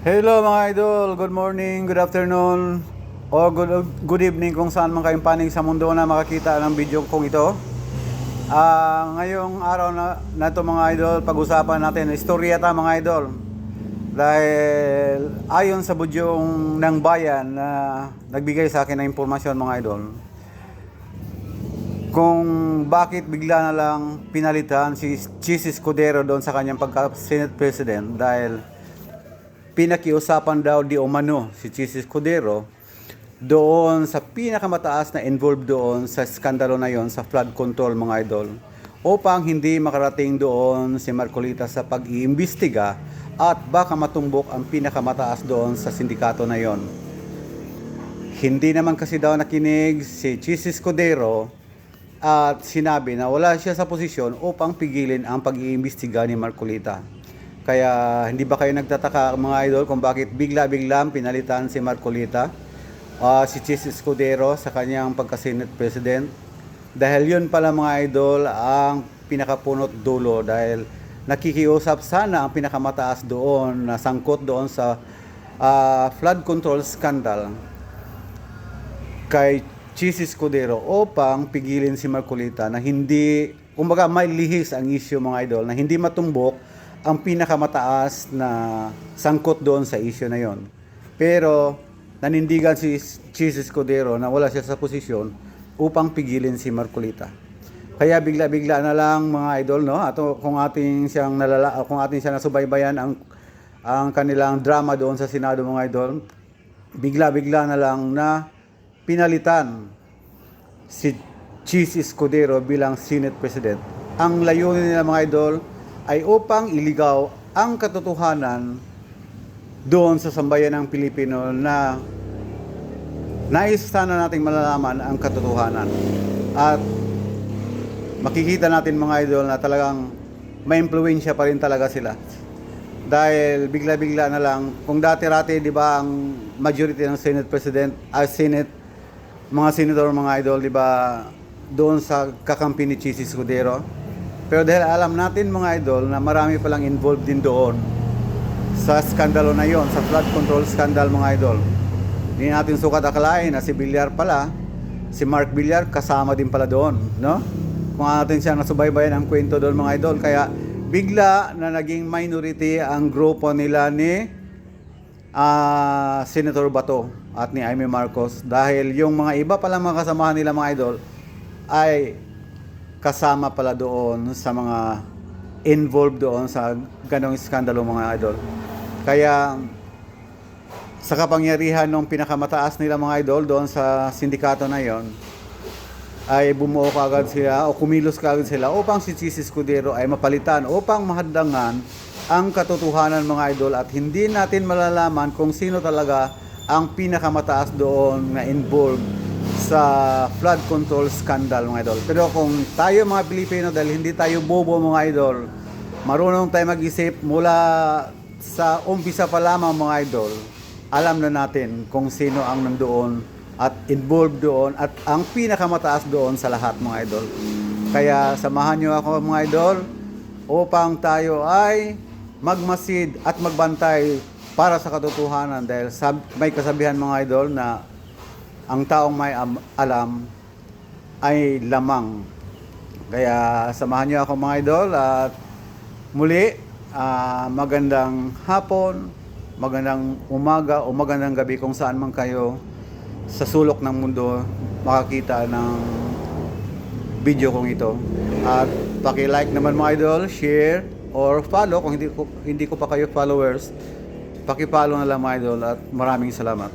Hello mga idol, good morning, good afternoon, o good evening kung saan man kayong panig sa mundo na makakita ng video kong ito. Ngayong araw na ito mga idol, pag-usapan natin istorya ta mga idol. Dahil ayon sa budyong ng bayan na nagbigay sa akin ng impormasyon mga idol, kung bakit bigla na lang pinalitan si Chis Escudero doon sa kanyang pagka-Senate President dahil pinakiusapan daw di umano si Chis Escudero doon sa pinakamataas na involved doon sa skandalo na yon sa flood control mga idol, upang hindi makarating doon si Marcolita sa pag-iimbestiga at baka matumbok ang pinakamataas doon sa sindikato na yon. Hindi naman kasi daw nakinig si Chis Escudero at sinabi na wala siya sa posisyon upang pigilin ang pag-iimbestiga ni Marcolita. Kaya hindi ba kayo nagtataka mga idol kung bakit bigla-biglang pinalitan si Marcolita, si Chis Escudero sa kanyang pagka-Senate President? Dahil yun pala mga idol ang pinakapunot dulo, dahil nakikiusap sana ang pinakamataas doon na sangkot doon sa flood control scandal kay Chis Escudero upang pigilin si Marcolita na hindi, kumbaga may lihis ang issue mga idol, na hindi matumbok ang pinakamataas na sangkot doon sa issue na yon. Pero nanindigan si Chis Escudero na wala siya sa posisyon upang pigilin si Marcolita. Kaya bigla-bigla na lang mga idol, no? Ato kung ating siyang nasubaybayan ang kanilang drama doon sa Senado mga idol, bigla-bigla na lang na pinalitan si Chis Escudero bilang Senate President. Ang layunin nila mga idol ay upang iligaw ang katotohanan doon sa sambayan ng Pilipino na nais sana nating malalaman ang katotohanan. At makikita natin mga idol na talagang may impluwensya pa rin talaga sila. Dahil bigla-bigla na lang, kung dati-rati di ba ang majority ng Senate President, mga senador mga idol, di ba, doon sa kakampi ni Chis Escudero. Pero dahil alam natin mga idol na marami palang involved din doon sa skandalo na yon, sa flood control scandal mga idol. Hindi natin sukat akalain na si Villar pala, si Mark Villar kasama din pala doon, no? Kung natin siya nasubaybayan ang kwento doon mga idol, kaya bigla na naging minority ang grupo nila ni Senator Bato at ni Amy Marcos, dahil yung mga iba pala mga kasamahan nila mga idol ay kasama pala doon sa mga involved doon sa ganong skandalo mga idol. Kaya sa kapangyarihan ng pinakamataas nila mga idol doon sa sindikato na yon, ay bumuo kaagad sila o kumilos kaagad sila upang si Chis Escudero ay mapalitan, upang mahadlangan ang katotohanan mga idol, at hindi natin malalaman kung sino talaga ang pinakamataas doon na involved sa flood control scandal mga idol. Pero kung tayo mga Pilipino, dahil hindi tayo bobo mga idol, marunong tayo mag-isip mula sa umpisa pa lamang mga idol, alam na natin kung sino ang nandoon at involved doon at ang pinakamataas doon sa lahat mga idol. Kaya samahan nyo ako mga idol upang tayo ay magmasid at magbantay para sa katotohanan, dahil may kasabihan mga idol na ang taong may alam ay lamang. Kaya samahan nyo ako mga idol, at muli magandang hapon, magandang umaga o magandang gabi kung saan man kayo sa sulok ng mundo makakita ng video kong ito. At paki-like naman mga idol, share or follow kung hindi ko pa kayo followers. Paki-follow na lang mga idol, at maraming salamat.